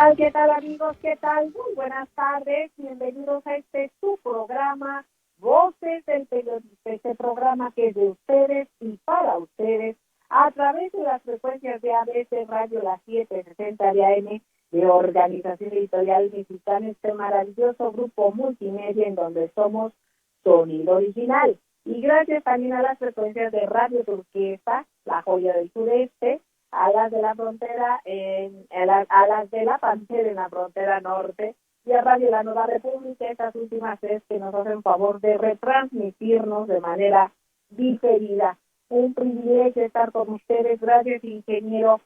tal? ¿Qué tal, amigos? ¿Qué tal? Muy buenas tardes. Bienvenidos a su programa Voces del Periodista. Este programa que es de ustedes y para ustedes a través de las frecuencias de ABC Radio, las 760 de AM, de Organización Editorial Mexicana, este maravilloso grupo multimedia en donde somos sonido original. Y gracias también a las frecuencias de Radio Turquesa, La Joya del Sureste, a las de la frontera, a las de la Pantera en la frontera norte, y a Radio La Nueva República, estas últimas tres que nos hacen favor de retransmitirnos de manera diferida. Un privilegio estar con ustedes. Gracias, ingeniero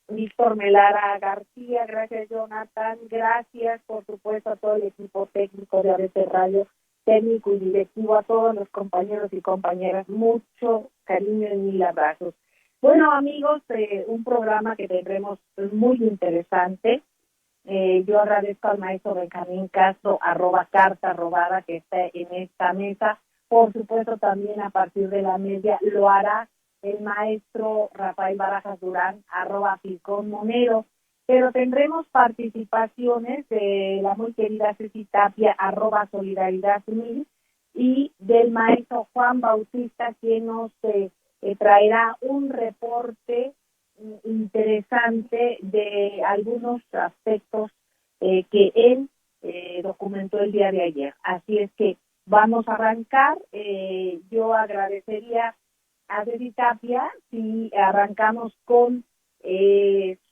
Víctor Melara García, gracias, Jonathan, gracias, por supuesto, a todo el equipo técnico de ABC Radio, técnico y directivo, a todos los compañeros y compañeras, mucho cariño y mil abrazos. Bueno, amigos, un programa que tendremos muy interesante. Yo agradezco al maestro Benjamín Castro, @carta robada, que está en esta mesa. Por supuesto, también a partir de la media lo hará el maestro Rafael Barajas Durán, @Picón Monero. Pero tendremos participaciones de la muy querida Ceci Tapia, @Solidaridad1000, y del maestro Juan Bautista, quien nos traerá un reporte interesante de algunos aspectos que él documentó el día de ayer. Así es que vamos a arrancar. Yo agradecería a Ceci Tapia si arrancamos con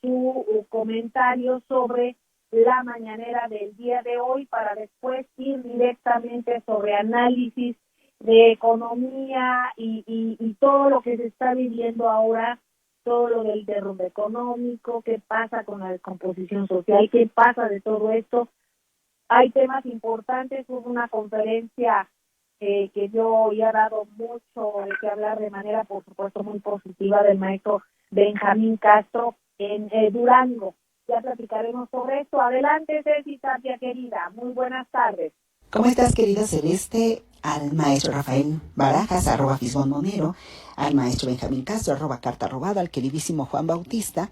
su comentario sobre la mañanera del día de hoy, para después ir directamente sobre análisis de economía y todo lo que se está viviendo ahora, todo lo del derrumbe económico, qué pasa con la descomposición social, qué pasa de todo esto. Hay temas importantes. Hubo una conferencia que yo hoy ha dado mucho de qué hablar, de manera, por supuesto, muy positiva, del maestro Benjamín Castro en Durango. Ya platicaremos sobre esto. Adelante, Ceci Tapia, querida. Muy buenas tardes. ¿Cómo estás, querida Celeste? Al maestro Rafael Barajas, @Fisbonmonero, al maestro Benjamín Castro, @Carta Robada, al queridísimo Juan Bautista,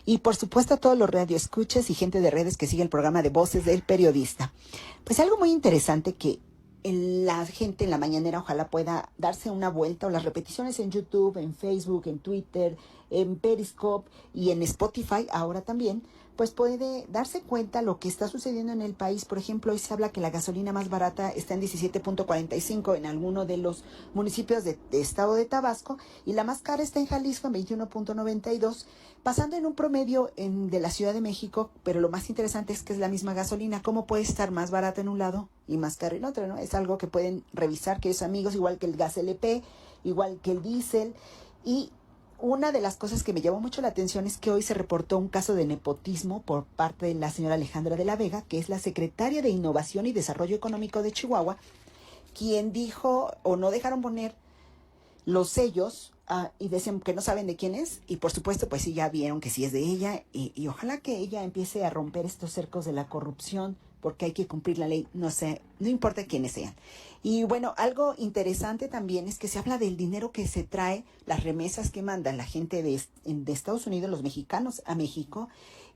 y por supuesto a todos los radioescuchas y gente de redes que sigue el programa de Voces del Periodista. Pues algo muy interesante que la gente en la mañanera ojalá pueda darse una vuelta, o las repeticiones en YouTube, en Facebook, en Twitter, en Periscope y en Spotify ahora también, pues puede darse cuenta lo que está sucediendo en el país. Por ejemplo, hoy se habla que la gasolina más barata está en 17.45 en alguno de los municipios de estado de Tabasco, y la más cara está en Jalisco en 21.92, pasando en un promedio de la Ciudad de México. Pero lo más interesante es que es la misma gasolina. ¿Cómo puede estar más barata en un lado y más cara en otro, no? Es algo que pueden revisar, queridos amigos, igual que el gas LP, igual que el diésel. Y una de las cosas que me llamó mucho la atención es que hoy se reportó un caso de nepotismo por parte de la señora Alejandra de la Vega, que es la secretaria de Innovación y Desarrollo Económico de Chihuahua, quien dijo, o no dejaron poner los sellos, y decían que no saben de quién es, y por supuesto pues sí, ya vieron que sí es de ella, y ojalá que ella empiece a romper estos cercos de la corrupción, porque hay que cumplir la ley, no sé, no importa quiénes sean. Y bueno, algo interesante también es que se habla del dinero que se trae, las remesas que mandan la gente de Estados Unidos, los mexicanos a México,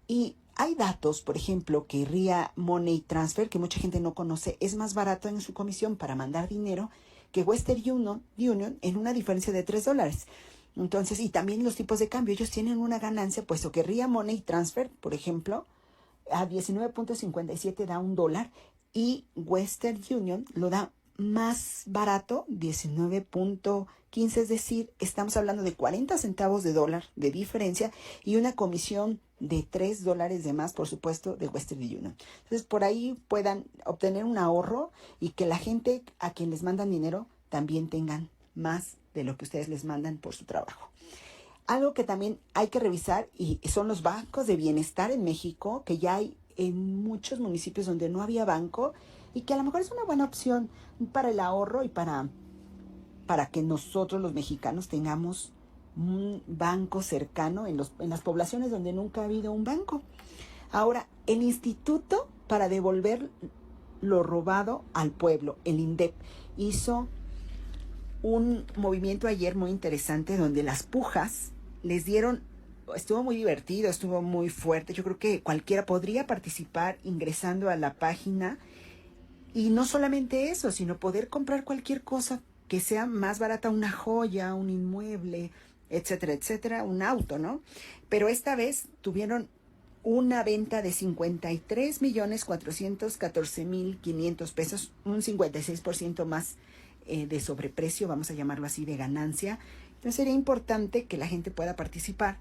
y hay datos, por ejemplo, que RIA Money Transfer, que mucha gente no conoce, es más barato en su comisión para mandar dinero que Western Union, en una diferencia de $3. Entonces, y también los tipos de cambio, ellos tienen una ganancia, puesto que RIA Money Transfer, por ejemplo, a 19.57 da $1, y Western Union lo da más barato, 19.15, es decir, estamos hablando de 40 centavos de dólar de diferencia, y una comisión de $3 de más, por supuesto, de Western Union. Entonces, por ahí puedan obtener un ahorro, y que la gente a quien les mandan dinero también tengan más de lo que ustedes les mandan por su trabajo. Algo que también hay que revisar y son los bancos de bienestar en México, que ya hay en muchos municipios donde no había banco, y que a lo mejor es una buena opción para el ahorro y para que nosotros los mexicanos tengamos un banco cercano en las poblaciones donde nunca ha habido un banco. Ahora, el Instituto para Devolver lo Robado al Pueblo, el INDEP, hizo un movimiento ayer muy interesante, donde las pujas les dieron estuvo muy divertido, estuvo muy fuerte. Yo creo que cualquiera podría participar ingresando a la página. Y no solamente eso, sino poder comprar cualquier cosa que sea más barata, una joya, un inmueble, etcétera, etcétera, un auto, ¿no? Pero esta vez tuvieron una venta de 53.414.500 pesos, un 56% más de sobreprecio, vamos a llamarlo así, de ganancia. Entonces sería importante que la gente pueda participar.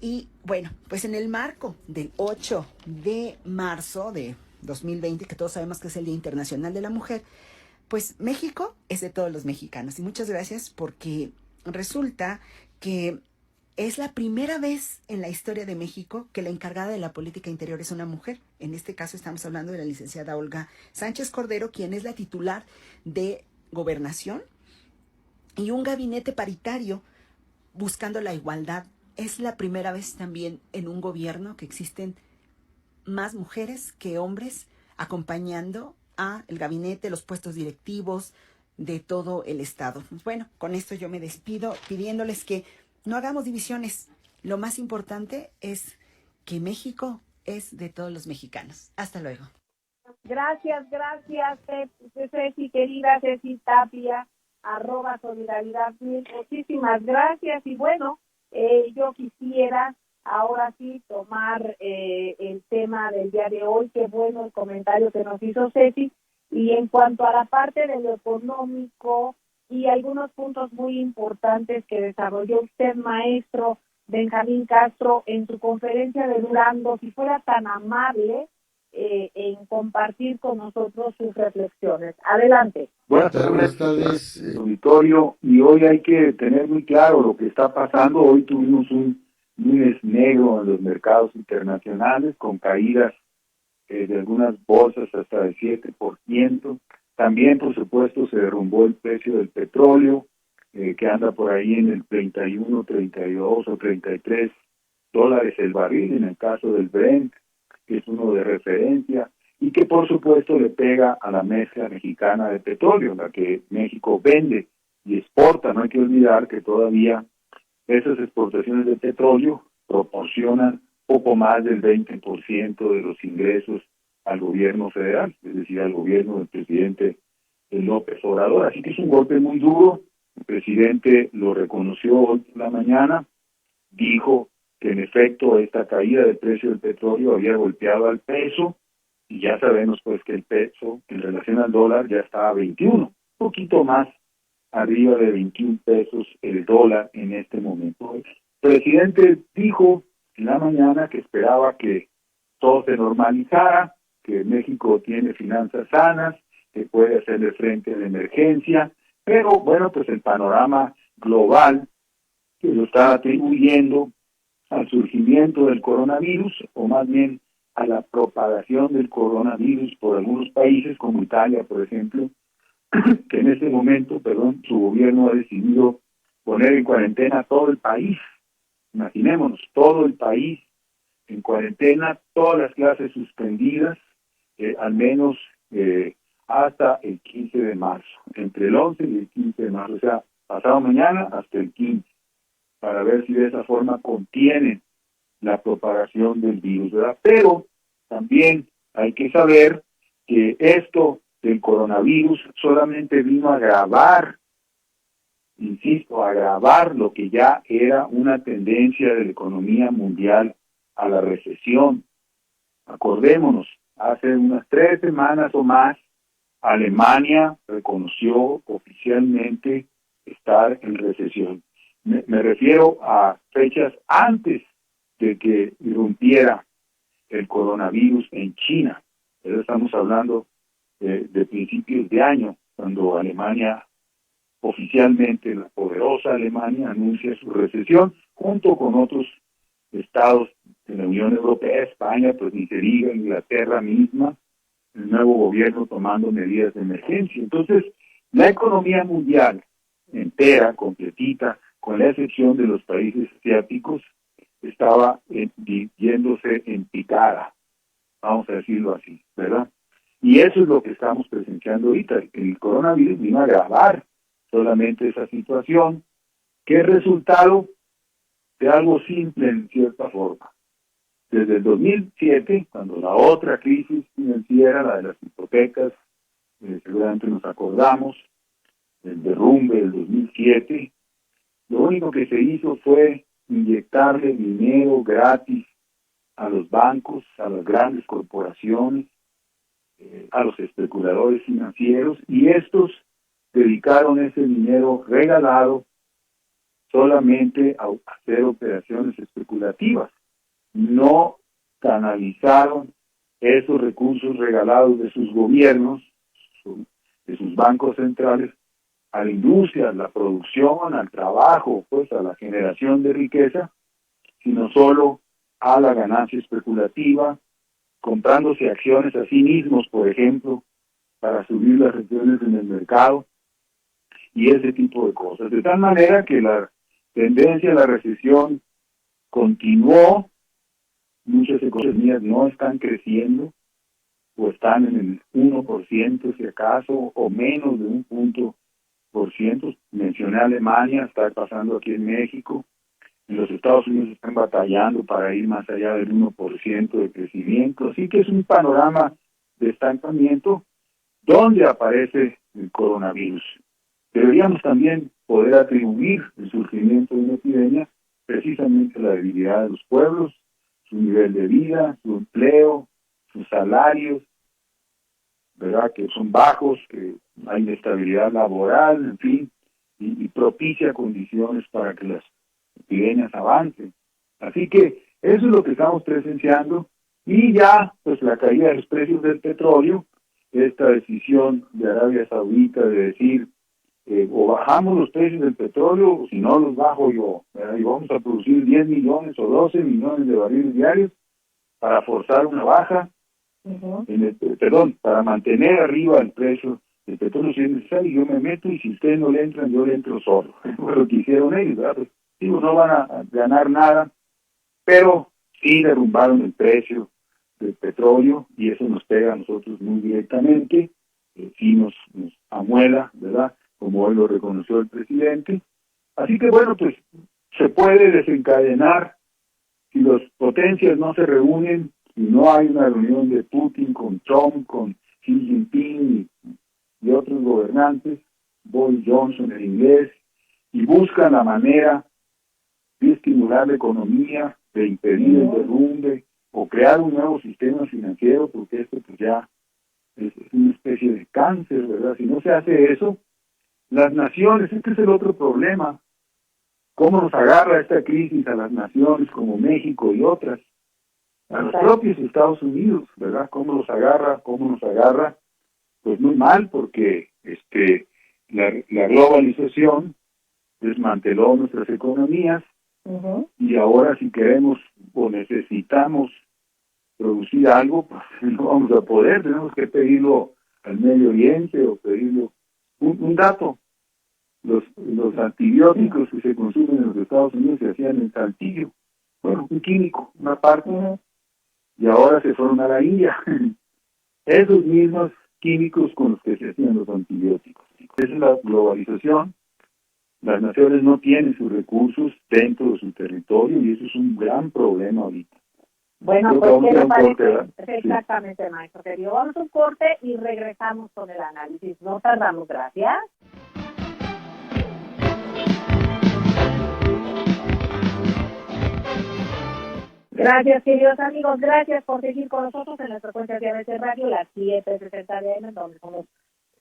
Y bueno, pues en el marco del 8 de marzo de 2020, que todos sabemos que es el Día Internacional de la Mujer, pues México es de todos los mexicanos. Y muchas gracias porque resulta que es la primera vez en la historia de México que la encargada de la política interior es una mujer. En este caso estamos hablando de la licenciada Olga Sánchez Cordero, quien es la titular de Gobernación y un gabinete paritario buscando la igualdad. Es la primera vez también en un gobierno que existen más mujeres que hombres acompañando a el gabinete, los puestos directivos de todo el estado. Bueno, con esto yo me despido pidiéndoles que no hagamos divisiones. Lo más importante es que México es de todos los mexicanos. Hasta luego. Gracias, Ceci, querida Ceci Tapia, @solidaridad. Muchísimas gracias. Y bueno, yo quisiera ahora sí tomar el tema del día de hoy. Qué bueno el comentario que nos hizo Ceci. Y en cuanto a la parte de lo económico y algunos puntos muy importantes que desarrolló usted, maestro Benjamín Castro, en su conferencia de Durango, si fuera tan amable en compartir con nosotros sus reflexiones. Adelante. Buenas tardes, auditorio. Y hoy hay que tener muy claro lo que está pasando. Hoy tuvimos un lunes negro en los mercados internacionales con caídas de algunas bolsas hasta del 7%. También, por supuesto, se derrumbó el precio del petróleo, que anda por ahí en el 31, 32 o 33 dólares el barril, en el caso del Brent, que es uno de referencia, y que por supuesto le pega a la mezcla mexicana de petróleo, la que México vende y exporta. No hay que olvidar que todavía esas exportaciones de petróleo proporcionan poco más del 20% de los ingresos al gobierno federal, es decir, al gobierno del presidente López Obrador. Así que es un golpe muy duro. El presidente lo reconoció hoy por la mañana, dijo que en efecto esta caída del precio del petróleo había golpeado al peso, y ya sabemos pues que el peso en relación al dólar ya estaba a 21, un poquito más arriba de 21 pesos el dólar en este momento. El presidente dijo en la mañana que esperaba que todo se normalizara, que México tiene finanzas sanas, que puede hacerle frente a la emergencia, pero bueno, pues el panorama global que lo está atribuyendo al surgimiento del coronavirus, o más bien a la propagación del coronavirus por algunos países como Italia, por ejemplo, que en este momento, su gobierno ha decidido poner en cuarentena todo el país. Imaginémonos, todo el país en cuarentena, todas las clases suspendidas, al menos hasta el 15 de marzo, entre el 11 y el 15 de marzo, o sea, pasado mañana hasta el 15, para ver si de esa forma contienen la propagación del virus, ¿verdad? Pero también hay que saber que esto del coronavirus solamente vino a agravar, insisto, a agravar lo que ya era una tendencia de la economía mundial a la recesión. Acordémonos, hace unas 3 semanas o más, Alemania reconoció oficialmente estar en recesión. Me refiero a fechas antes de que irrumpiera el coronavirus en China. Pero estamos hablando de principios de año, cuando Alemania, oficialmente la poderosa Alemania, anuncia su recesión, junto con otros estados de la Unión Europea, España, pues ni se diga, Inglaterra misma, el nuevo gobierno tomando medidas de emergencia. Entonces, la economía mundial entera, completita, con la excepción de los países asiáticos, estaba yéndose en picada, vamos a decirlo así, ¿verdad? Y eso es lo que estamos presenciando ahorita. El coronavirus vino a agravar solamente esa situación, que es resultado de algo simple en cierta forma. Desde el 2007, cuando la otra crisis financiera, la de las hipotecas, seguramente nos acordamos, el derrumbe del 2007, lo único que se hizo fue inyectarle dinero gratis a los bancos, a las grandes corporaciones, a los especuladores financieros, y estos dedicaron ese dinero regalado solamente a hacer operaciones especulativas. No canalizaron esos recursos regalados de sus gobiernos, de sus bancos centrales, a la industria, a la producción, al trabajo, pues a la generación de riqueza, sino solo a la ganancia especulativa, comprándose acciones a sí mismos, por ejemplo, para subir las acciones en el mercado, y ese tipo de cosas. De tal manera que la tendencia a la recesión continuó, muchas economías no están creciendo, o están en el 1% si acaso, o menos de 1%. Mencioné Alemania, está pasando aquí en México. En los Estados Unidos están batallando para ir más allá del 1% de crecimiento. Así que es un panorama de estancamiento donde aparece el coronavirus. Deberíamos también poder atribuir el surgimiento de una epidemia precisamente a la debilidad de los pueblos, su nivel de vida, su empleo, sus salarios, ¿verdad?, que son bajos, que hay inestabilidad laboral, en fin, y propicia condiciones para que las epidemias avancen. Así que eso es lo que estamos presenciando, y ya pues la caída de los precios del petróleo, esta decisión de Arabia Saudita de decir o bajamos los precios del petróleo, o si no los bajo yo, ¿verdad?, y vamos a producir 10 millones o 12 millones de barriles diarios para forzar una baja, para mantener arriba el precio del petróleo si es necesario. Yo me meto, y si ustedes no le entran, yo le entro solo. Fue lo que hicieron ellos, ¿verdad? Pues, digo, no van a ganar nada, pero sí derrumbaron el precio del petróleo, y eso nos pega a nosotros muy directamente, sí nos amuela, ¿verdad?, como hoy lo reconoció el presidente. Así que bueno, pues se puede desencadenar, si las potencias no se reúnen, si no hay una reunión de Putin con Trump, con Xi Jinping y otros gobernantes, Boris Johnson en inglés, y buscan la manera de estimular la economía, de impedir el derrumbe, o crear un nuevo sistema financiero, porque esto pues ya es una especie de cáncer, ¿verdad? Si no se hace eso, las naciones, este es el otro problema, cómo nos agarra esta crisis a las naciones como México y otras, a los propios Estados Unidos, ¿verdad? ¿Cómo nos agarra? Pues muy mal, porque la globalización desmanteló nuestras economías, y ahora si queremos o necesitamos producir algo, pues no vamos a poder, tenemos que pedirlo al Medio Oriente o pedirlo. Un dato, los antibióticos que se consumen en los Estados Unidos se hacían en Saltillo, bueno, un químico, una parte, y ahora se fueron a la India. Esos mismos químicos con los que se hacían los antibióticos. Esa es la globalización. Las naciones no tienen sus recursos dentro de su territorio, y eso es un gran problema ahorita. Bueno, pues ¿qué le parece? Exactamente, sí, maestro querido. Vamos a un corte y regresamos con el análisis. No tardamos, gracias. Gracias, queridos amigos, gracias por seguir con nosotros en las frecuencias de ABC Radio, las 7:60 de AM, donde somos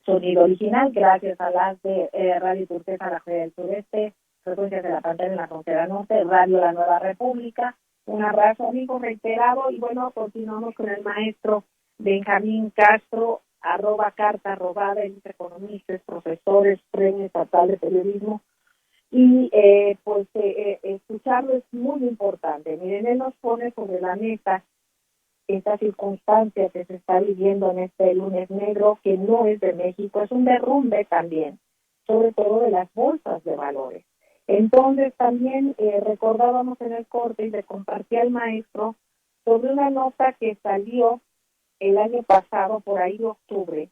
sonido original, gracias a las de Radio Turquesa, la Feria del Sureste, frecuencias de la Pantera en la Frontera Norte, Radio La Nueva República. Un abrazo, amigo, reiterado, y bueno, continuamos con el maestro Benjamín Castro, @carta robada, entre economistas, profesores, premio estatal de periodismo, y escucharlo es muy importante. Miren, él nos pone sobre la mesa esta circunstancia que se está viviendo en este lunes negro, que no es de México, es un derrumbe también, sobre todo de las bolsas de valores. Entonces también recordábamos en el corte, y le compartí al maestro sobre una nota que salió el año pasado, por ahí de octubre,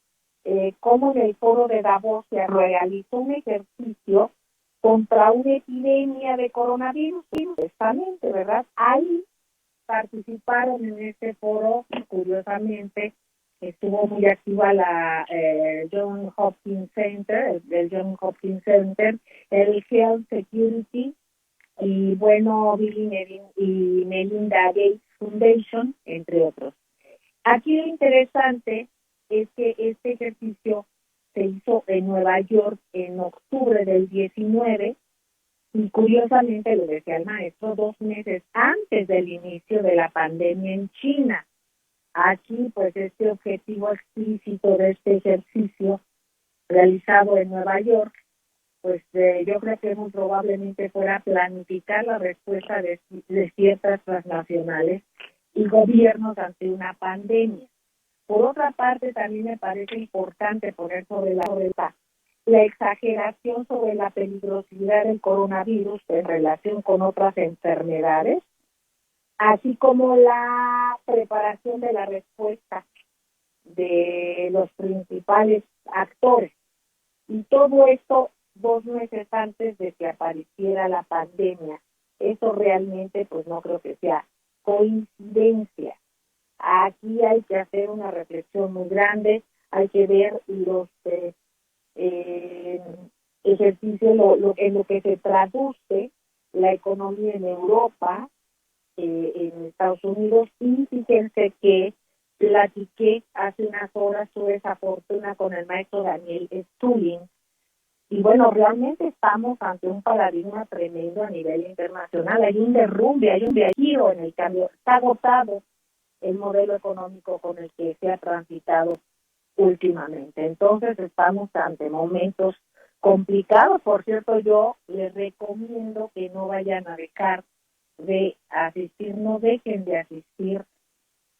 cómo en el foro de Davos se realizó un ejercicio contra una epidemia de coronavirus, justamente, ¿verdad? Ahí participaron en este foro, curiosamente, estuvo muy activa la John Hopkins Center, el John Hopkins Center, el Health Security, y bueno, Bill y Melinda Gates Foundation, entre otros. Aquí lo interesante es que este ejercicio se hizo en Nueva York en octubre del 19, y curiosamente, lo decía el maestro, 2 meses antes del inicio de la pandemia en China. Aquí, pues, este objetivo explícito de este ejercicio realizado en Nueva York, pues yo creo que muy probablemente fuera planificar la respuesta de ciertas transnacionales y gobiernos ante una pandemia. Por otra parte, también me parece importante poner sobre la exageración sobre la peligrosidad del coronavirus en relación con otras enfermedades, así como la preparación de la respuesta de los principales actores. Y todo esto 2 meses antes de que apareciera la pandemia. Eso realmente, pues no creo que sea coincidencia. Aquí hay que hacer una reflexión muy grande, hay que ver los ejercicios, en lo que se traduce la economía en Europa, en Estados Unidos, y fíjense que platiqué hace unas horas, tuve esa fortuna con el maestro Daniel Stulin, y bueno, realmente estamos ante un paradigma tremendo a nivel internacional. Hay un derrumbe, hay un giro en el cambio. Está agotado el modelo económico con el que se ha transitado últimamente. Entonces estamos ante momentos complicados. Por cierto, yo les recomiendo que no vayan a dejar de asistir, no dejen de asistir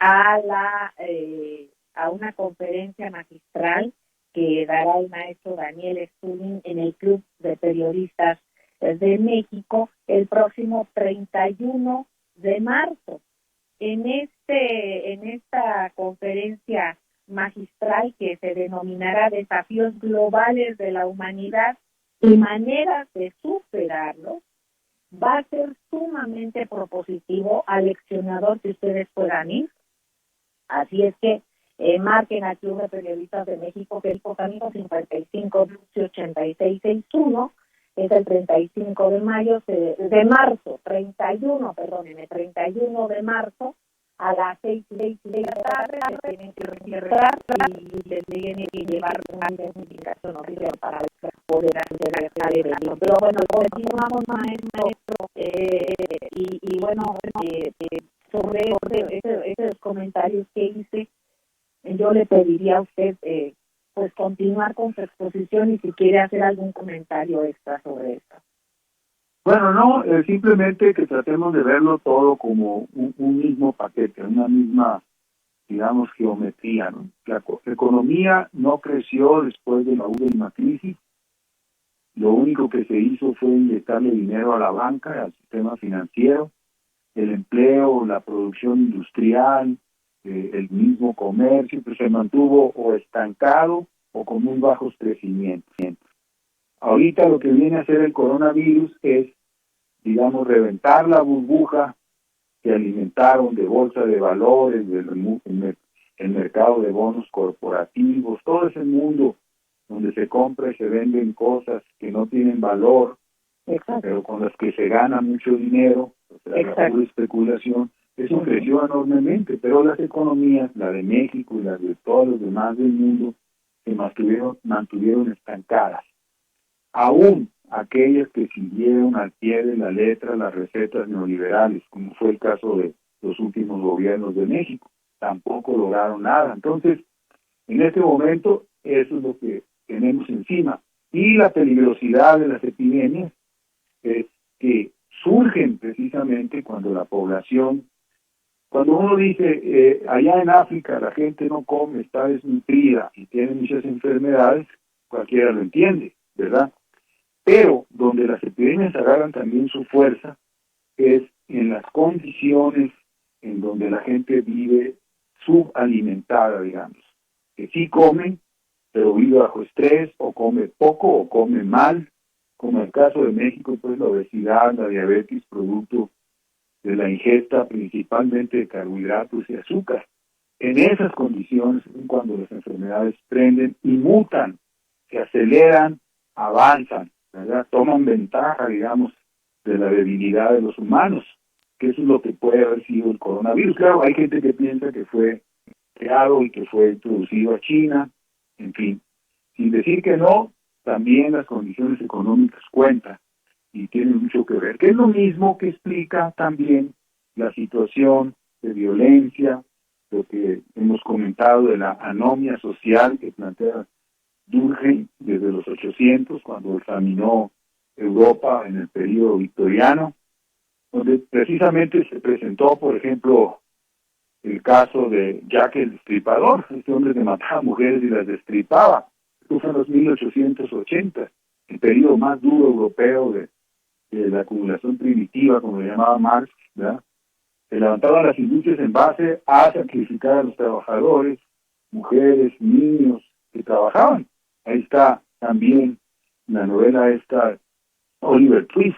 a una conferencia magistral que dará el maestro Daniel Stulin en el Club de Periodistas de México el próximo 31 de marzo. En esta conferencia magistral, que se denominará Desafíos Globales de la Humanidad y Maneras de Superarlos, va a ser sumamente propositivo, aleccionador, que ustedes puedan ir. Así es que marquen al Club de Periodistas de México, que es Botánico 55-8661, es el 35 de marzo, 31 de marzo, a las 6 de la tarde, se tienen que registrar y les tienen que llevar una certificación oficial para poder acceder al evento. Pero bueno, continuamos, maestro, y bueno, sobre esos comentarios que hice, yo le pediría a usted pues continuar con su exposición y si quiere hacer algún comentario extra sobre esto. Bueno, no, simplemente que tratemos de verlo todo como un mismo paquete, una misma, digamos, geometría, ¿no? La economía no creció después de la última crisis. Lo único que se hizo fue inyectarle dinero a la banca, al sistema financiero. El empleo, la producción industrial, el mismo comercio, pues se mantuvo o estancado o con muy bajos crecimientos. Ahorita lo que viene a hacer el coronavirus es, digamos, reventar la burbuja que alimentaron de bolsa de valores, el mercado de bonos corporativos, todo ese mundo donde se compra y se venden cosas que no tienen valor, exacto, pero con las que se gana mucho dinero, o sea, la pura especulación. Eso creció enormemente, pero las economías, la de México y las de todos los demás del mundo, se mantuvieron estancadas. Aún aquellas que siguieron al pie de la letra las recetas neoliberales, como fue el caso de los últimos gobiernos de México, tampoco lograron nada. Entonces, en este momento, eso es lo que tenemos encima. Y la peligrosidad de las epidemias es que surgen precisamente cuando la población, cuando uno dice, allá en África la gente no come, está desnutrida y tiene muchas enfermedades, cualquiera lo entiende, ¿verdad? Pero donde las epidemias agarran también su fuerza es en las condiciones en donde la gente vive subalimentada, digamos, que sí come, pero vive bajo estrés, o come poco, o come mal, como el caso de México, pues la obesidad, la diabetes, producto de la ingesta principalmente de carbohidratos y azúcar. En esas condiciones es cuando las enfermedades prenden y mutan, se aceleran, avanzan, ¿verdad? Toman ventaja, digamos, de la debilidad de los humanos, que eso es lo que puede haber sido el coronavirus. Claro, hay gente que piensa que fue creado y que fue introducido a China, en fin, sin decir que no, también las condiciones económicas cuentan y tienen mucho que ver, que es lo mismo que explica también la situación de violencia, lo que hemos comentado de la anomia social que plantea Durkheim desde los 800, cuando examinó Europa en el periodo victoriano, donde precisamente se presentó, por ejemplo, el caso de Jack el Destripador, este hombre que mataba mujeres y las destripaba. Esto fue en los 1880, el periodo más duro europeo de la acumulación primitiva, como le llamaba Marx, ¿verdad? Se levantaban las industrias en base a sacrificar a los trabajadores, mujeres, niños que trabajaban. Ahí está también la novela esta, Oliver Twist,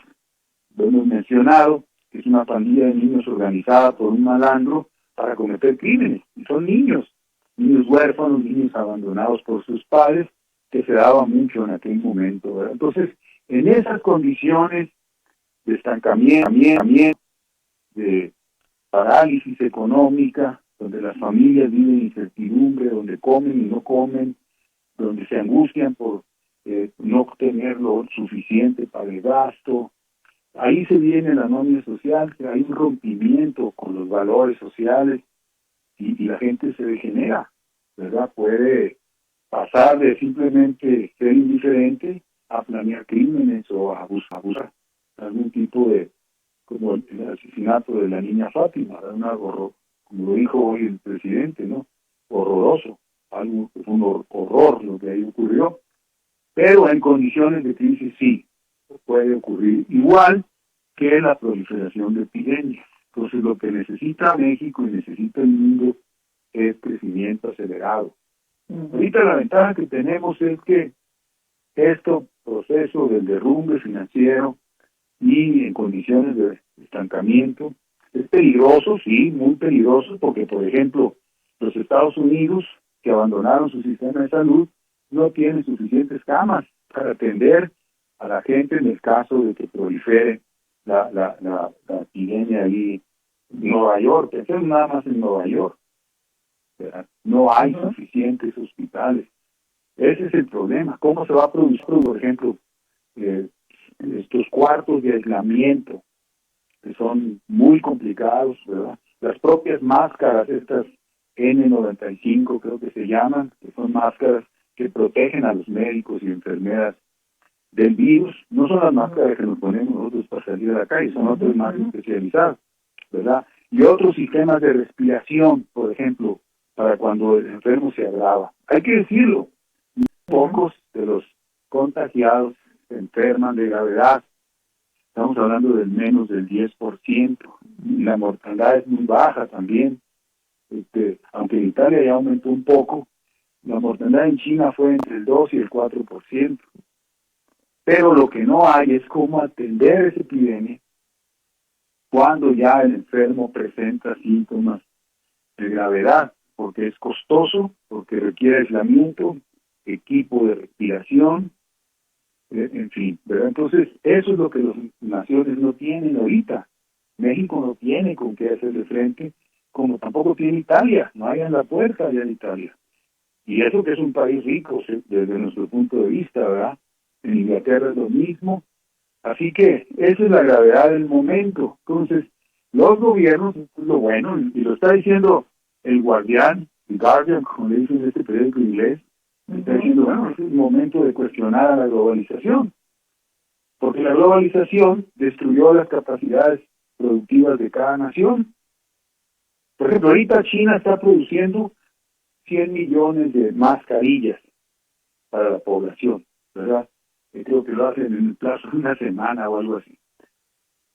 lo hemos mencionado, que es una pandilla de niños organizada por un malandro para cometer crímenes. Y son niños huérfanos, niños abandonados por sus padres, que se daba mucho en aquel momento, ¿verdad? Entonces, en esas condiciones de estancamiento, de parálisis económica, donde las familias viven incertidumbre, donde comen y no comen, donde se angustian por no tener lo suficiente para el gasto. Ahí se viene la anomia social, que hay un rompimiento con los valores sociales y la gente se degenera, ¿verdad? Puede pasar de simplemente ser indiferente a planear crímenes o a abusar algún tipo de, como el asesinato de la niña Fátima, un horror, como lo dijo hoy el presidente, ¿no? Horroroso, algo que fue un horror lo que ahí ocurrió, pero en condiciones de crisis sí puede ocurrir, igual que la proliferación de epidemias. Entonces lo que necesita México y necesita el mundo es crecimiento acelerado. Ahorita la ventaja que tenemos es que este proceso del derrumbe financiero y en condiciones de estancamiento es peligroso, sí, muy peligroso, porque por ejemplo los Estados Unidos, que abandonaron su sistema de salud, no tienen suficientes camas para atender a la gente en el caso de que prolifere la epidemia ahí en Nueva York. Pensemos nada más en Nueva York, ¿verdad? No hay suficientes hospitales. Ese es el problema. ¿Cómo se va a producir, por ejemplo, estos cuartos de aislamiento, que son muy complicados, ¿verdad? Las propias máscaras, estas N95 creo que se llaman, que son máscaras que protegen a los médicos y enfermeras del virus, no son las máscaras que nos ponemos nosotros para salir a la calle, son otras más especializadas, ¿verdad? Y otros sistemas de respiración, por ejemplo, para cuando el enfermo se agrava. Hay que decirlo, pocos de los contagiados se enferman de gravedad. Estamos hablando del menos del 10%. Y la mortalidad es muy baja también. Aunque en Italia ya aumentó un poco, la mortalidad en China fue entre el 2 y el 4%. Pero lo que no hay es cómo atender esa epidemia cuando ya el enfermo presenta síntomas de gravedad, porque es costoso, porque requiere aislamiento, equipo de respiración, en fin, ¿verdad? Entonces, eso es lo que las naciones no tienen ahorita. México no tiene con qué hacerle frente, como tampoco tiene Italia, no hay en la puerta ya de Italia. Y eso que es un país rico desde nuestro punto de vista, ¿verdad? En Inglaterra es lo mismo. Así que esa es la gravedad del momento. Entonces, los gobiernos, esto es lo bueno, y lo está diciendo el Guardian, como le dicen en este periódico inglés, está diciendo, bueno, es el momento de cuestionar a la globalización, porque la globalización destruyó las capacidades productivas de cada nación. Por ejemplo, ahorita China está produciendo 100 millones de mascarillas para la población, ¿verdad? Creo que lo hacen en el plazo de una semana o algo así.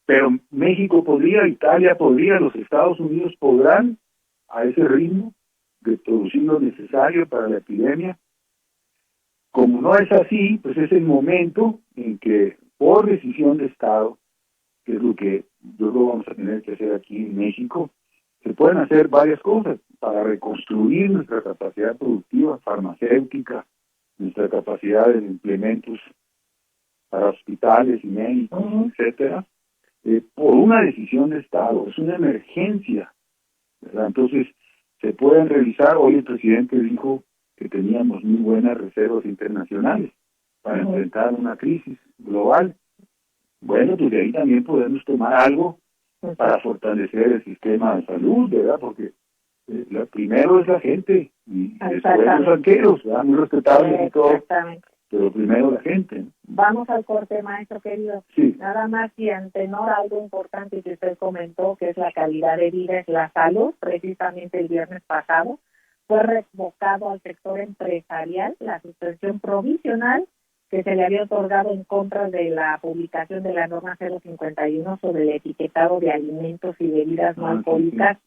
Pero México podría, Italia podría, los Estados Unidos podrán, a ese ritmo, de producir lo necesario para la epidemia. como no es así, pues es el momento en que, por decisión de Estado, que es lo que yo creo vamos a tener que hacer aquí en México, se pueden hacer varias cosas para reconstruir nuestra capacidad productiva, farmacéutica, nuestra capacidad de implementos para hospitales y médicos, etcétera, por una decisión de Estado. Es una emergencia, ¿verdad? Entonces, se pueden revisar. Hoy el presidente dijo que teníamos muy buenas reservas internacionales para enfrentar una crisis global. Bueno, pues de ahí también podemos tomar algo para fortalecer el sistema de salud, ¿verdad? Porque primero es la gente y después los banqueros, ¿verdad? Muy respetables y todo, pero primero la gente, ¿no? Vamos al corte, maestro querido. Sí. Nada más y en tenor algo importante que usted comentó, que es la calidad de vida, es la salud. Precisamente el viernes pasado fue revocado al sector empresarial la suspensión provisional que se le había otorgado en contra de la publicación de la norma 051 sobre el etiquetado de alimentos y bebidas no alcohólicas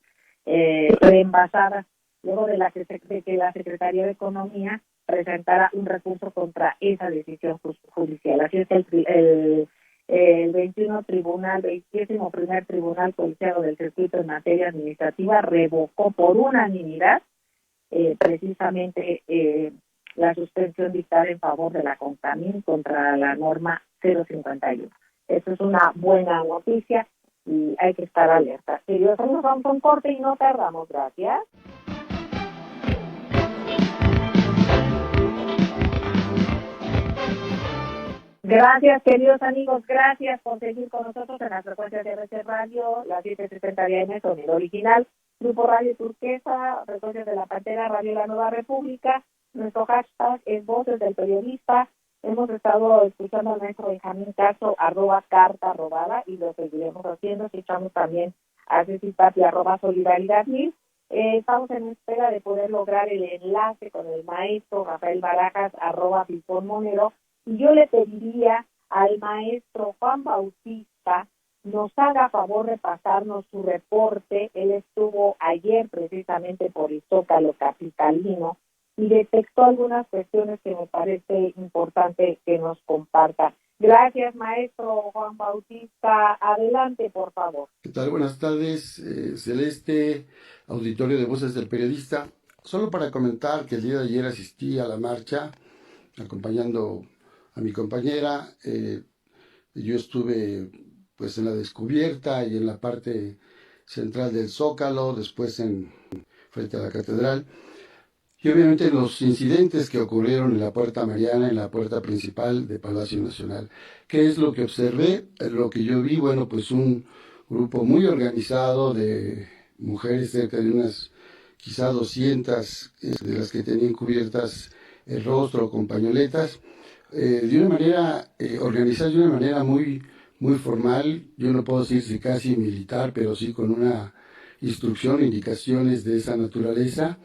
preenvasadas, luego de que la Secretaría de Economía presentara un recurso contra esa decisión judicial. Así es que el 21 primer Tribunal Colegiado del Circuito en materia administrativa revocó por unanimidad precisamente la suspensión dictada en favor de la CONCAMIN contra la norma 051. Eso es una buena noticia y hay que estar alerta. Queridos, nos vamos a un corte y no tardamos. Gracias. Gracias, queridos amigos, gracias por seguir con nosotros en las frecuencias de RC Radio, las 760 de AM, sonido original, Grupo Radio Turquesa, frecuencias de la Pantera, Radio La Nueva República. Nuestro hashtag es Voces del Periodista. Hemos estado escuchando al maestro Benjamín Caso, @carta robada, y lo seguiremos haciendo. Escuchamos también a Ceci Papi, @solidaridad1000. Estamos en espera de poder lograr el enlace con el maestro Rafael Barajas, @pilponmonero. Y yo le pediría al maestro Juan Bautista nos haga favor de pasarnos su reporte. Él estuvo ayer precisamente por el Zócalo capitalino y detectó algunas cuestiones que me parece importante que nos comparta. Gracias, maestro Juan Bautista. Adelante, por favor. ¿Qué tal? Buenas tardes, Celeste, auditorio de Voces del Periodista. Solo para comentar que el día de ayer asistí a la marcha acompañando a mi compañera. Yo estuve pues en la descubierta y en la parte central del Zócalo, después frente a la catedral, y obviamente los incidentes que ocurrieron en la Puerta Mariana, en la puerta principal de Palacio Nacional. ¿Qué es lo que observé? Lo que yo vi, bueno, pues un grupo muy organizado de mujeres, cerca de unas quizá 200, de las que tenían cubiertas el rostro con pañoletas, de una manera organizada, de una manera muy formal. Yo no puedo decir si casi militar, pero sí con una instrucción, indicaciones de esa naturaleza.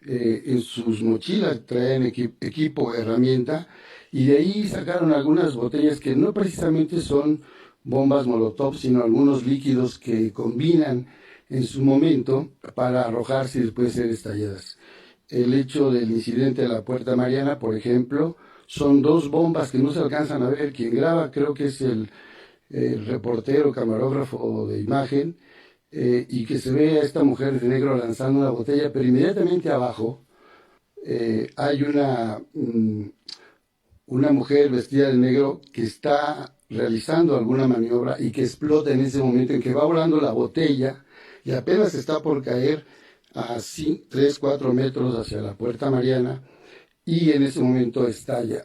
En sus mochilas traen equipo, herramienta, y de ahí sacaron algunas botellas que no precisamente son bombas Molotov, sino algunos líquidos que combinan en su momento para arrojarse y después ser estalladas. El hecho del incidente de la Puerta Mariana, por ejemplo, son dos bombas que no se alcanzan a ver. Quien graba creo que es el reportero, camarógrafo de imagen, y que se ve a esta mujer de negro lanzando una botella, pero inmediatamente abajo hay una mujer vestida de negro que está realizando alguna maniobra y que explota en ese momento en que va volando la botella y apenas está por caer a 3, 4 metros hacia la Puerta Mariana, y en ese momento estalla.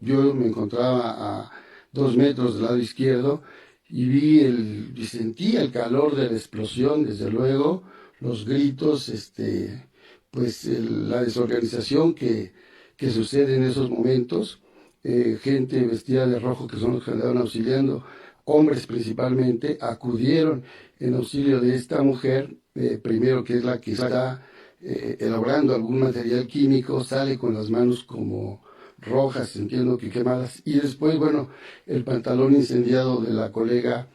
Yo me encontraba a 2 metros del lado izquierdo y sentí el calor de la explosión, desde luego, los gritos, la desorganización que sucede en esos momentos. Gente vestida de rojo, que son los que andaban auxiliando, hombres principalmente, acudieron en auxilio de esta mujer, primero, que es la que está elaborando algún material químico, sale con las manos como rojas, entiendo que quemadas, y después, bueno, el pantalón incendiado de la colega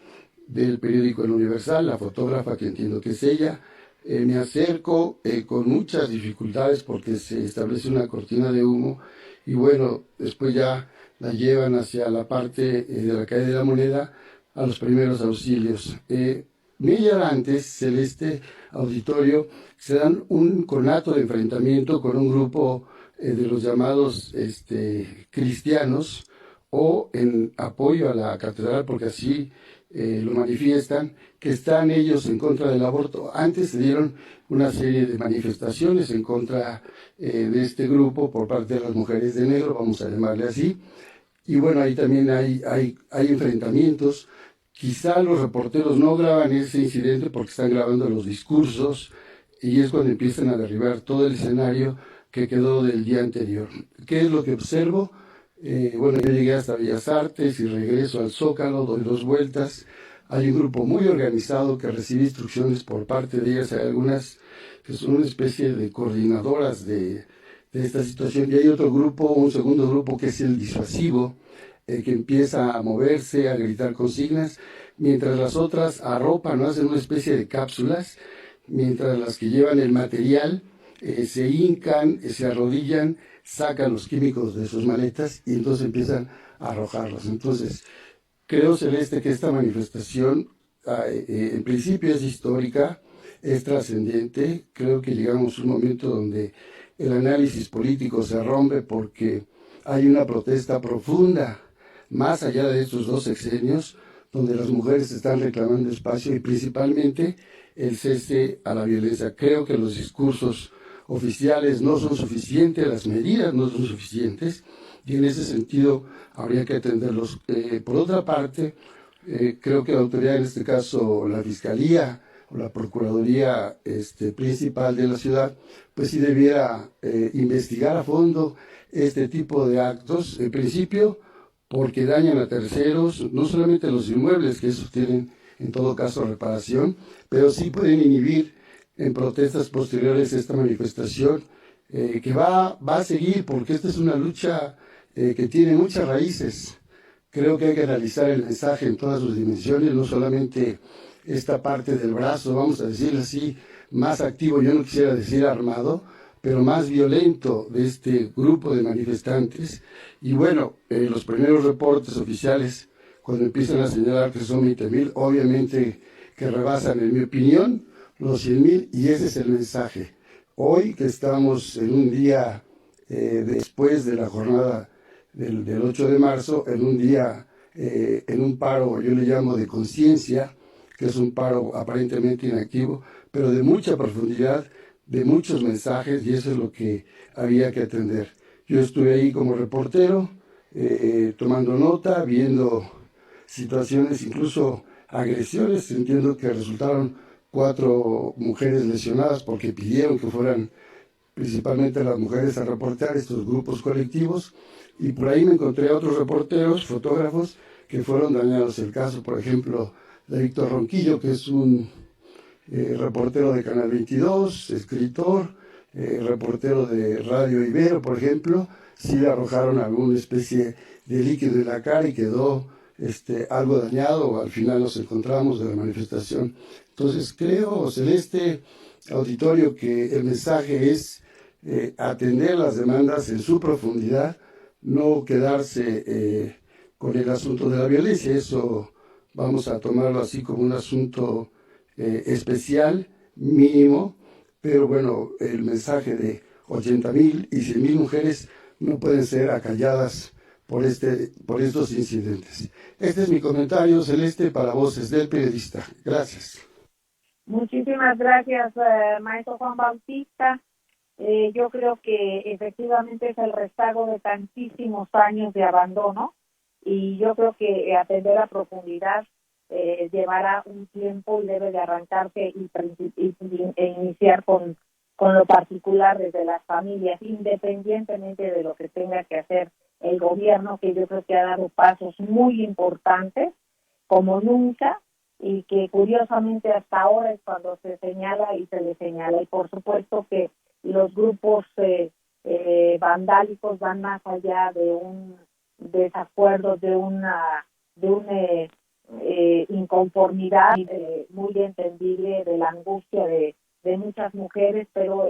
del periódico El Universal, la fotógrafa, que entiendo que es ella. Me acerco con muchas dificultades porque se establece una cortina de humo y bueno, después ya la llevan hacia la parte de la calle de la Moneda a los primeros auxilios. Media antes, Celeste Auditorio, se dan un conato de enfrentamiento con un grupo de los llamados cristianos, o en apoyo a la catedral, porque así lo manifiestan, que están ellos en contra del aborto. Antes se dieron una serie de manifestaciones en contra de este grupo por parte de las mujeres de negro, vamos a llamarle así, y bueno, ahí también hay enfrentamientos. Quizá los reporteros no graban ese incidente porque están grabando los discursos, y es cuando empiezan a derribar todo el escenario que quedó del día anterior. ¿Qué es lo que observo? Bueno, yo llegué hasta Bellas Artes y regreso al Zócalo, doy 2 vueltas. Hay un grupo muy organizado que recibe instrucciones por parte de ellas. Hay algunas que son una especie de coordinadoras de esta situación. Y hay otro grupo, un segundo grupo, que es el disuasivo, que empieza a moverse, a gritar consignas, mientras las otras arropan o hacen una especie de cápsulas, mientras las que llevan el material se hincan, se arrodillan, sacan los químicos de sus maletas y entonces empiezan a arrojarlos. Entonces, creo, Celeste, que esta manifestación en principio es histórica, es trascendente. Creo que llegamos a un momento donde el análisis político se rompe porque hay una protesta profunda, más allá de estos 2 sexenios, donde las mujeres están reclamando espacio y principalmente el cese a la violencia. Creo que los discursos oficiales no son suficientes, las medidas no son suficientes, y en ese sentido habría que atenderlos. Por otra parte, creo que la autoridad, en este caso la Fiscalía o la Procuraduría principal de la ciudad, pues sí debiera investigar a fondo este tipo de actos, en principio porque dañan a terceros, no solamente los inmuebles, que esos tienen en todo caso reparación, pero sí pueden inhibir en protestas posteriores esta manifestación, que va a seguir, porque esta es una lucha que tiene muchas raíces. Creo que hay que analizar el mensaje en todas sus dimensiones, no solamente esta parte del brazo, vamos a decirlo así, más activo, yo no quisiera decir armado, pero más violento de este grupo de manifestantes. Y bueno, los primeros reportes oficiales, cuando empiezan a señalar que son 20,000, obviamente que rebasan, en mi opinión, los 100,000, y ese es el mensaje. Hoy que estamos en un día después de la jornada del 8 de marzo, en un día, en un paro, yo le llamo de conciencia, que es un paro aparentemente inactivo, pero de mucha profundidad, de muchos mensajes, y eso es lo que había que atender. Yo estuve ahí como reportero, tomando nota, viendo situaciones, incluso agresiones. Entiendo que resultaron 4 mujeres lesionadas porque pidieron que fueran principalmente las mujeres a reportar estos grupos colectivos, y por ahí me encontré a otros reporteros, fotógrafos, que fueron dañados. El caso, por ejemplo, de Víctor Ronquillo, que es un reportero de Canal 22, escritor, reportero de Radio Ibero, por ejemplo. Sí le arrojaron alguna especie de líquido en la cara y quedó algo dañado. Al final nos encontramos de la manifestación. Entonces creo, Celeste Auditorio, que el mensaje es atender las demandas en su profundidad, no quedarse con el asunto de la violencia. Eso vamos a tomarlo así como un asunto especial, mínimo, pero bueno, el mensaje de 80,000 y 100,000 mujeres no pueden ser acalladas por estos incidentes. Este es mi comentario, Celeste, para Voces del Periodista. Gracias. Muchísimas gracias, maestro Juan Bautista. Yo creo que efectivamente es el rezago de tantísimos años de abandono, y yo creo que atender a profundidad llevará un tiempo y debe de arrancarse e iniciar con lo particular desde las familias, independientemente de lo que tenga que hacer el gobierno, que yo creo que ha dado pasos muy importantes como nunca, y que curiosamente hasta ahora es cuando se señala y se le señala. Y por supuesto que los grupos vandálicos van más allá de un desacuerdo, de una inconformidad muy entendible de la angustia de muchas mujeres, pero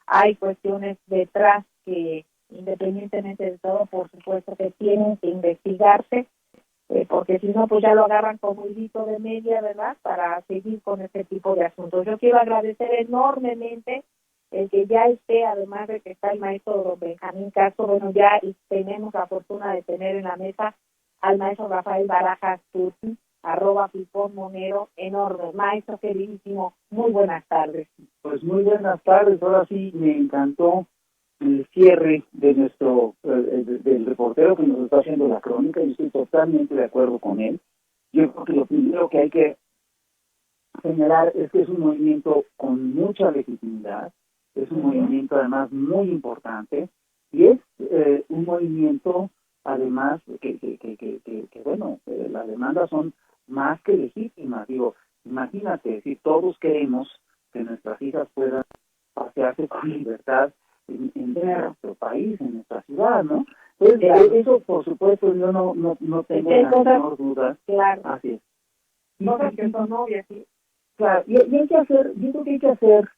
hay cuestiones detrás que independientemente de todo, por supuesto que tienen que investigarse, porque si no, pues ya lo agarran como hilito de media, ¿verdad?, para seguir con este tipo de asuntos. Yo quiero agradecer enormemente el que ya esté, además de que está el maestro don Benjamín Castro, bueno, ya tenemos la fortuna de tener en la mesa al maestro Rafael Barajas Turci, @Pipón Monero, enorme. Maestro queridísimo, muy buenas tardes. Pues muy buenas tardes, ahora sí me encantó el cierre de nuestro, del reportero que nos está haciendo la crónica, y estoy totalmente de acuerdo con él. Yo creo que lo primero que hay que señalar es que es un movimiento con mucha legitimidad, es un movimiento además muy importante, y es un movimiento además que bueno, las demandas son más que legítimas. Digo, imagínate, si todos queremos que nuestras hijas puedan pasearse con libertad en nuestro país, en nuestra ciudad, ¿no? Entonces, eso por supuesto yo no tengo la menor duda. Claro. Así es. Cosas que son obvias, sí. Claro, y hay que hacer, yo creo que hay que hacer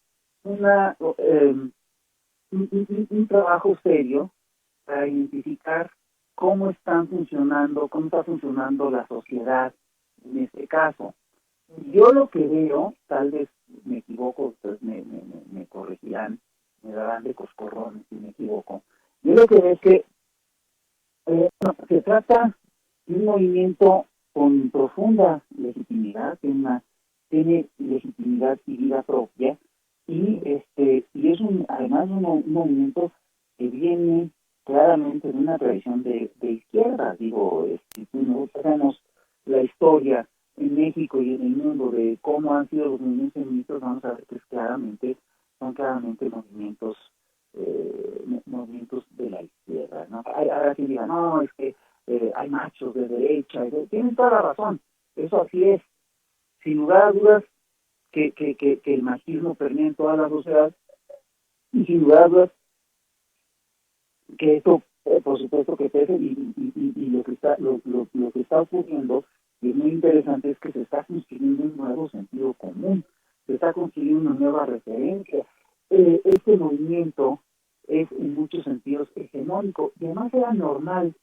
un trabajo serio para identificar cómo está funcionando la sociedad en este caso. Yo lo que veo, tal vez me equivoco, ustedes me corregirán, me darán de coscorrones si me equivoco. Yo lo que veo es que se trata de un movimiento con profunda legitimidad, tiene legitimidad y vida propia, y es además un movimiento que viene claramente de una tradición de izquierda. Digo, si nosotros hacemos la historia en México y en el mundo de cómo han sido los movimientos feministas, vamos a ver que son claramente movimientos de la izquierda, ¿no? Ahora sí digan, no, es que hay machos de derecha, tienen toda la razón, eso así es. Sin lugar a dudas que el machismo permea en toda la sociedad, y sin lugar a dudas que esto, por supuesto que pese, y lo que está ocurriendo, y es muy interesante, es que se está construyendo un nuevo sentido común, se está construyendo una nueva referencia. Este movimiento es en muchos sentidos hegemónico, y además era normal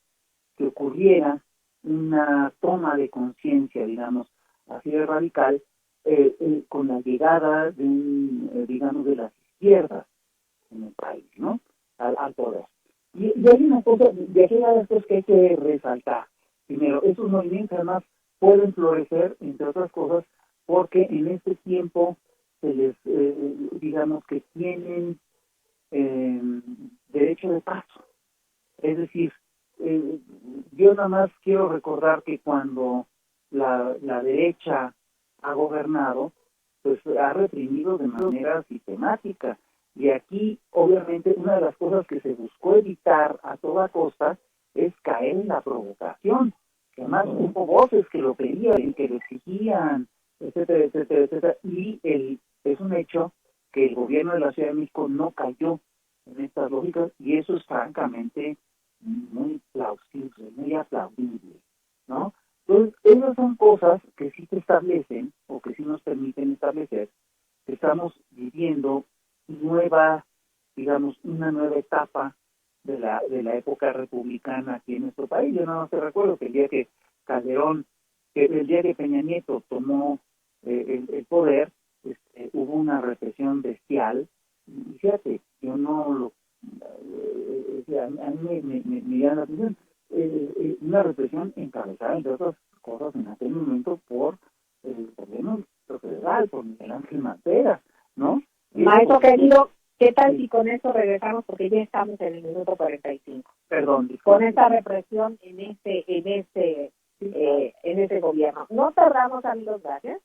que ocurriera una toma de conciencia, digamos, así de radical, con la llegada de las izquierdas en el país, ¿no?, al poder. Y hay una cosa, de aquellas cosas que hay que resaltar. Primero, esos movimientos además pueden florecer, entre otras cosas, porque en este tiempo se les, digamos que tienen derecho de paso. Es decir, yo nada más quiero recordar que cuando la derecha ha gobernado, pues ha reprimido de manera sistemática. Y aquí, obviamente, una de las cosas que se buscó evitar a toda costa es caer en la provocación. Que además hubo voces que lo pedían, que lo exigían, etcétera, etcétera, etcétera. Y es un hecho que el gobierno de la Ciudad de México no cayó en estas lógicas, y eso es francamente muy plausible, muy aplaudible, ¿no? Entonces, esas son cosas que sí te establecen, o que sí nos permiten establecer, que estamos viviendo una nueva etapa de la época republicana aquí en nuestro país. Yo nada más te recuerdo que el día que Peña Nieto tomó el poder, hubo una represión bestial, y fíjate, yo no lo a mí me llama la atención, una represión encabezada, entre otras cosas, en aquel momento por el gobierno federal, por Miguel Ángel Mancera, ¿no? Maestro querido, ¿qué tal si con esto regresamos? Porque ya estamos en el minuto 45. Perdón. Con esta represión en este gobierno. No tardamos, amigos, gracias.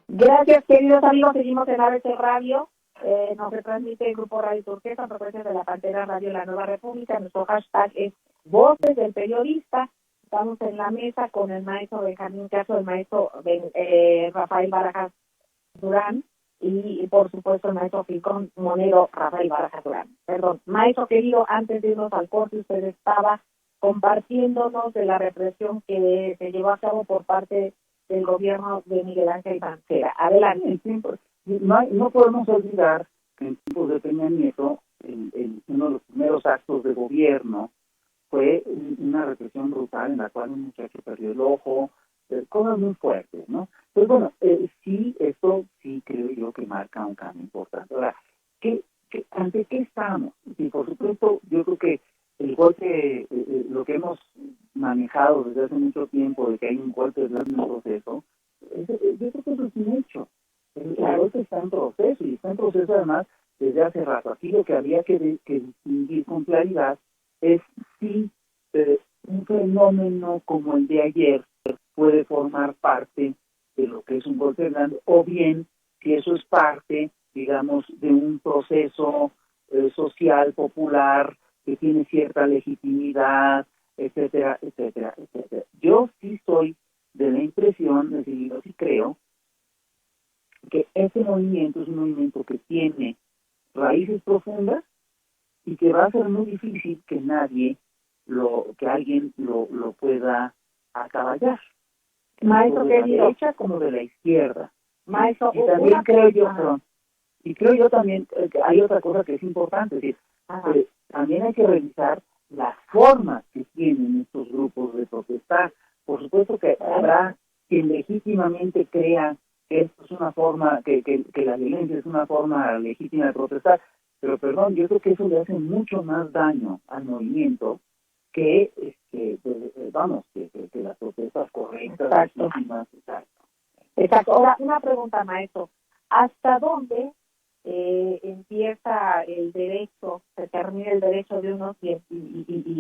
Gracias, queridos amigos. Seguimos en ABC Radio. Nos retransmite el Grupo Radio Turquesa, frecuencias de la Pantera Radio La Nueva República. Nuestro hashtag es Voces del Periodista. Estamos en la mesa con el maestro Benjamín Castro, el maestro Rafael Barajas Durán y por supuesto el maestro Pipón Monero Rafael Barajas Durán. Perdón, maestro querido, antes de irnos al corte, usted estaba compartiéndonos de la represión que se llevó a cabo por parte del gobierno de Miguel Ángel Mancera. Adelante. No podemos olvidar que en tiempos de Peña Nieto, uno de los primeros actos de gobierno fue una represión brutal en la cual un muchacho perdió el ojo, cosas muy fuertes, ¿no? Pues bueno, sí, esto sí creo yo que marca un cambio importante. Ahora, ¿ante qué estamos? Y por supuesto, yo creo que el golpe, lo que hemos manejado desde hace mucho tiempo, de que hay un golpe de Estado en un proceso, yo creo que eso es un hecho. El golpe está en proceso, y está en proceso además desde hace rato. Aquí lo que habría que distinguir con claridad es si un fenómeno como el de ayer puede formar parte de lo que es un golpe grande, o bien si eso es parte, digamos, de un proceso social, popular, que tiene cierta legitimidad, etcétera, etcétera, etcétera. Yo sí estoy de la impresión, es decir, yo sí creo que ese movimiento es un movimiento que tiene raíces profundas y que va a ser muy difícil que alguien lo pueda acaballar. Maestro Tanto de la querido, derecha como de la izquierda. maestro, Y también creo yo también que hay otra cosa que es importante, es decir, también hay que revisar las formas que tienen estos grupos de protestar. Por supuesto que habrá quien legítimamente crea que esto es una forma, que la violencia es una forma legítima de protestar, pero perdón, yo creo que eso le hace mucho más daño al movimiento que las protestas correctas, legítimas, Exacto. Ahora, una pregunta, maestro. ¿Hasta dónde empieza el derecho, se termina el derecho de unos y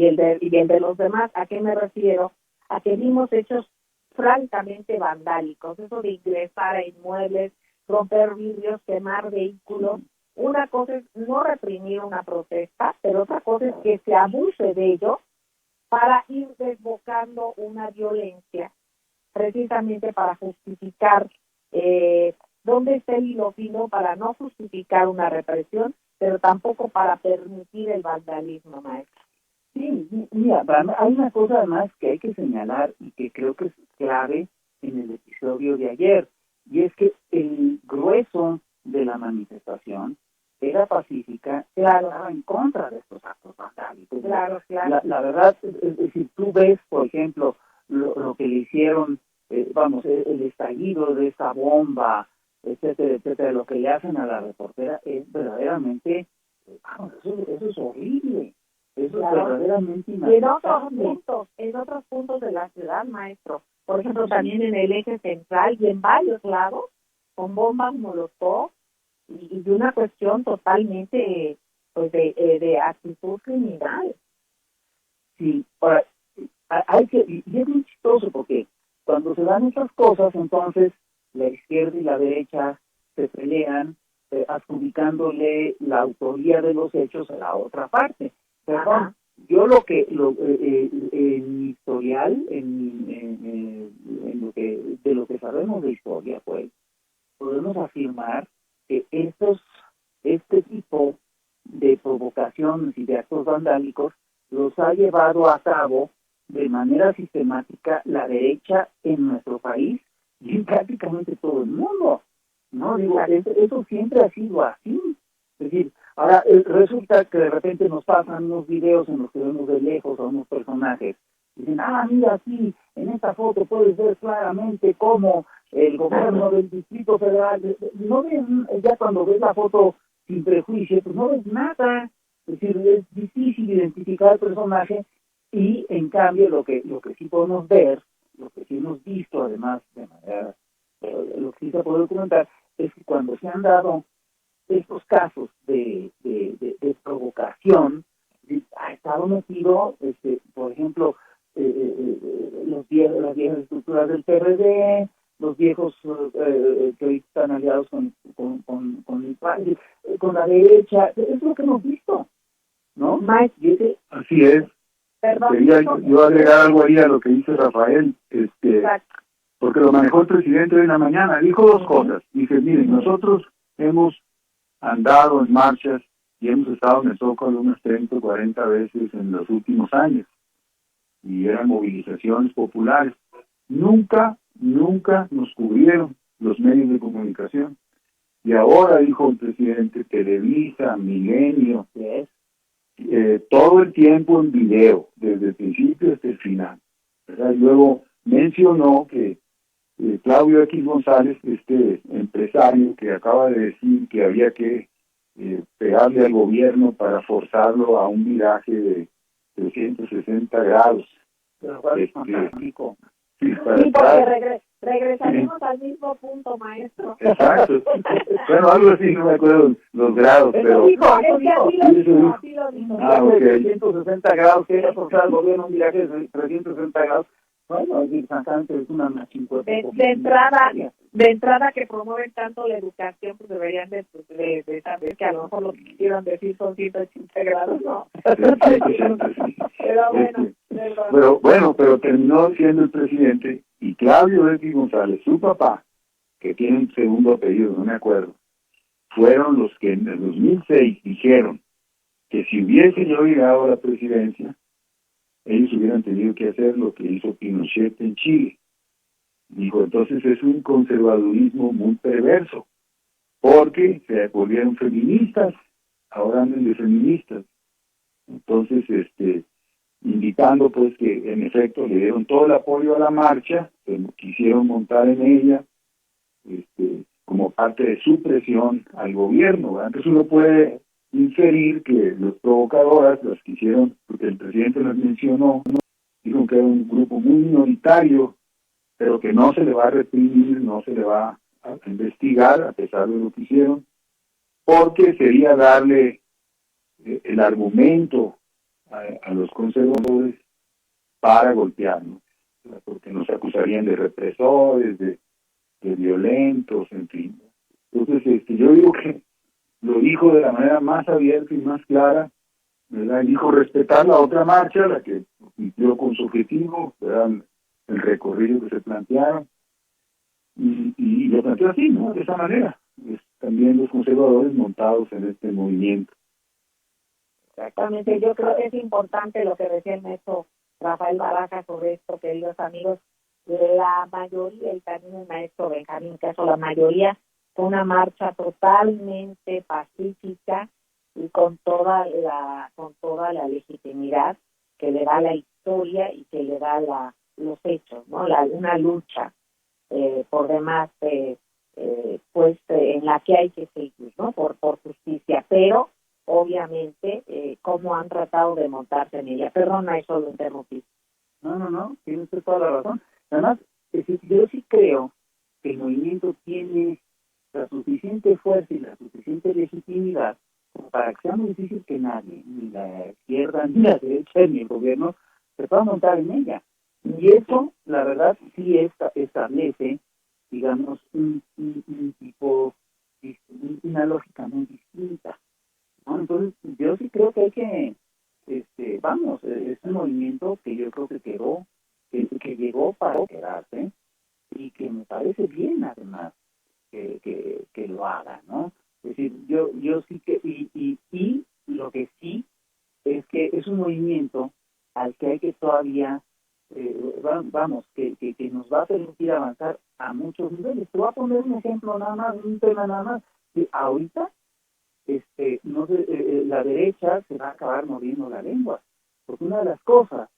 el de los demás? ¿A qué me refiero? A que vimos hechos francamente vandálicos, eso de ingresar a inmuebles, romper vidrios, quemar vehículos. Una cosa es no reprimir una protesta, pero otra cosa es que se abuse de ello para ir desbocando una violencia, precisamente para justificar dónde está el hilo fino, para no justificar una represión, pero tampoco para permitir el vandalismo, maestro. Sí, mira, hay una cosa además que hay que señalar y que creo que es clave en el episodio de ayer, y es que el grueso de la manifestación era pacífica, estaba en contra de estos actos vandálicos. Claro. La verdad, es decir, tú ves, por ejemplo, lo que le hicieron, el estallido de esa bomba, etcétera, etcétera, lo que le hacen a la reportera es verdaderamente, eso es horrible. Eso es verdaderamente inaceptable. En otros puntos de la ciudad, maestro, por ejemplo, también en el eje central y en varios lados, con bombas molotov, y de una cuestión totalmente de actitud criminal. Sí, ahora, y es muy chistoso porque cuando se dan estas cosas, entonces la izquierda y la derecha se pelean adjudicándole la autoría de los hechos a la otra parte. Perdón, yo en mi historial, de lo que sabemos de historia, pues, podemos afirmar que este tipo de provocaciones y de actos vandálicos los ha llevado a cabo de manera sistemática la derecha en nuestro país y en prácticamente todo el mundo, ¿no? Digo, eso siempre ha sido así. Es decir, ahora resulta que de repente nos pasan unos videos en los que vemos de lejos a unos personajes. Dicen, mira, aquí, en esta foto puedes ver claramente cómo el gobierno del Distrito Federal, no ves, ya cuando ves la foto sin prejuicio, pues no ves nada. Es decir, es difícil identificar el personaje, y en cambio lo que sí podemos ver, lo que sí hemos visto además de manera, lo que sí se puede documentar, es que cuando se han dado estos casos de provocación, ha estado metido, por ejemplo, las viejas estructuras del PRD, los viejos que hoy están aliados con la derecha, es lo que hemos visto, ¿no? Así es. Quería yo agregar algo ahí a lo que dice Rafael, porque lo manejó el presidente hoy en la mañana. Dijo dos cosas. Dice, miren, nosotros hemos andado en marchas y hemos estado en el Zócalo unas 30 o 40 veces en los últimos años, y eran movilizaciones populares. Nunca nunca nos cubrieron los medios de comunicación. Y ahora, dijo el presidente, Televisa, Milenio, todo el tiempo en video, desde el principio hasta el final, ¿verdad? Y luego mencionó que Claudio X González, este empresario que acaba de decir que había que pegarle al gobierno para forzarlo a un viraje de 360 grados. Sí, porque regresaremos al mismo punto, maestro. Exacto. Bueno, algo así, no me acuerdo los grados, pero... Es que así lo dijo. Ah, ok. 360 grados, que era forzar al gobierno un viaje de 360 grados. Bueno, francamente es una machincueta. De entrada que promueven tanto la educación, pues deberían de saber que a lo mejor lo que quisieron decir son 180 grados, ¿no? Pero bueno, pero terminó siendo el presidente, y Claudio X González, su papá, que tiene un segundo apellido, no me acuerdo, fueron los que en el 2006 dijeron que si hubiese yo llegado a la presidencia, ellos hubieran tenido que hacer lo que hizo Pinochet en Chile. Dijo, entonces es un conservadurismo muy perverso, porque se volvieron feministas, ahora andan de feministas. Entonces, invitando pues que en efecto le dieron todo el apoyo a la marcha, que quisieron montar en ella, como parte de su presión al gobierno, ¿verdad? Entonces uno puede inferir que los provocadoras las quisieron, porque el presidente las mencionó, dijo que era un grupo muy minoritario, pero que no se le va a reprimir, no se le va a investigar, a pesar de lo que hicieron, porque sería darle el argumento a los conservadores para golpearnos, porque nos acusarían de represores, de violentos, en fin. Entonces, yo digo que lo dijo de la manera más abierta y más clara, ¿verdad? Dijo respetar la otra marcha, la que cumplió con su objetivo, ¿verdad? El recorrido que se plantearon, y lo planteó así, ¿no? De esa manera. También los conservadores montados en este movimiento. Exactamente, yo creo que es importante lo que decía el maestro Rafael Barajas sobre esto, queridos amigos. La mayoría, y también el maestro Benjamín Caso, la mayoría fue una marcha totalmente pacífica y con toda la legitimidad que le da la historia y que le da los hechos, ¿no? Una lucha por demás en la que hay que seguir, ¿no? Por justicia, pero obviamente cómo han tratado de montarse en ella. Perdona, eso lo interrumpí. No, tiene usted toda la razón. Además, yo sí creo que el movimiento tiene la suficiente fuerza y la suficiente legitimidad para que sea muy difícil que nadie, ni la izquierda, ni la derecha, ni el gobierno, se pueda montar en ella. Y eso, la verdad, sí establece, digamos, un tipo, una lógica muy distinta, ¿no? Entonces, yo sí creo que hay que, es un movimiento que yo creo que quedó, que llegó para quedarse, y que me parece bien, además, que lo haga, ¿no? Es decir, yo sí que, y lo que sí es que es un movimiento al que hay que todavía, que nos va a permitir avanzar a muchos niveles. Te voy a poner un ejemplo nada más, un tema nada más. Ahorita, la derecha se va a acabar moviendo la lengua, porque una de las cosas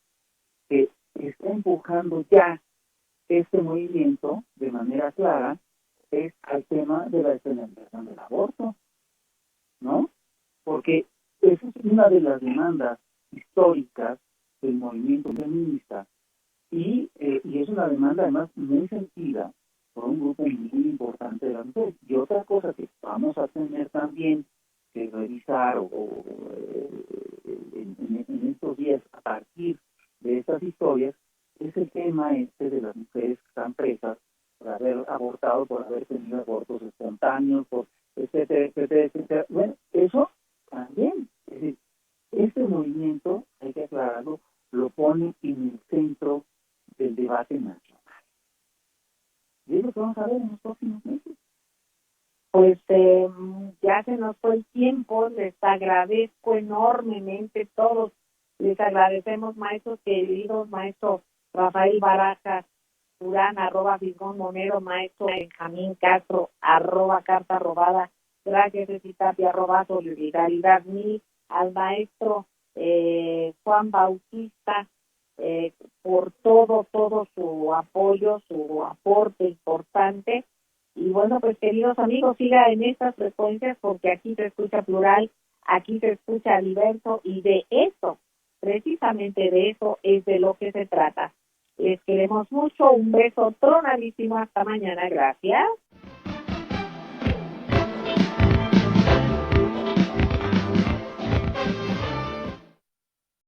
que está empujando ya este movimiento de manera clara es al tema de la despenalización del aborto, ¿no? Porque esa es una de las demandas históricas del movimiento feminista y es una demanda además muy sentida por un grupo muy importante de las mujeres. Y otra cosa que vamos a tener también que revisar en estos días a partir de estas historias es el tema de las mujeres que están presas por haber abortado, por haber tenido abortos espontáneos, por etcétera. Bueno, eso también, es decir, este movimiento, hay que aclararlo, lo pone en el centro del debate nacional. Y es lo que vamos a ver en los próximos meses. Pues ya se nos fue el tiempo, les agradezco enormemente todos, les agradecemos, maestros queridos, maestro Rafael Barajas, Durán, @Fisgón Monero, maestro Benjamín Castro, @Carta Robada, gracias Tapia, @Solidaridad Mil, al maestro Juan Bautista, por todo su apoyo, su aporte importante. Y bueno, pues queridos amigos, siga en estas frecuencias porque aquí se escucha plural, aquí se escucha diverso y de eso, precisamente de eso es de lo que se trata. Les queremos mucho, un beso tronadísimo, hasta mañana, gracias.